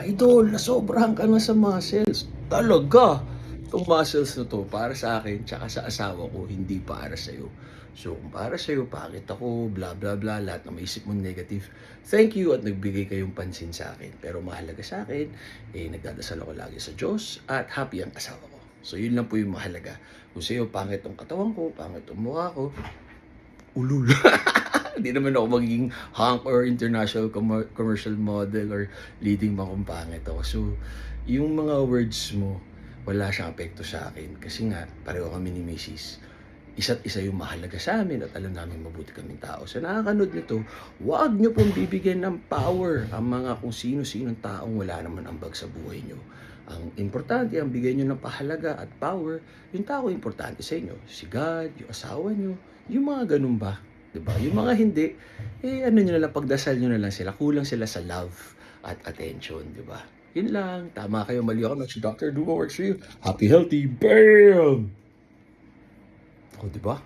Idol, nasobrahan ka na sa muscles. Talaga. Itong muscles na to, para sa akin, tsaka sa asawa ko, hindi para sa'yo. So, kung para sa'yo, pangit ako, bla bla bla, lahat na maisip mong negative, thank you at nagbigay kayong pansin sa akin. Pero mahalaga sa akin, nagdadasal ako lagi sa Diyos at happy ang asawa ko. So, yun lang po yung mahalaga. Kung sa'yo, pangit ang katawan ko, pangit ang mukha ko, ulul. Hindi naman ako magiging hunk or international commercial model or leading man kung pangit ako. So, yung mga words mo, wala siyang apekto sa akin. Kasi nga, pareho kami ni Mrs. Isa't isa yung mahalaga sa amin at alam namin mabuti kaming tao. Sa nakakanood nito, huwag nyo pong bibigyan ng power ang mga kung sino-sinong taong wala naman ambag sa buhay nyo. Ang importante, ang bigyan nyo ng pahalaga at power, yung tao importante sa inyo. Si God, yung asawa nyo, yung mga ganun ba? 'Di ba? Yung mga hindi, ano nyo na lang, pagdasal nyo na lang sila. Kulang sila sa love at attention, 'di ba? Yun lang. Tama kayo, mali ako. Si Dr. Duo works for you. Happy, healthy, BAM! O, 'di ba?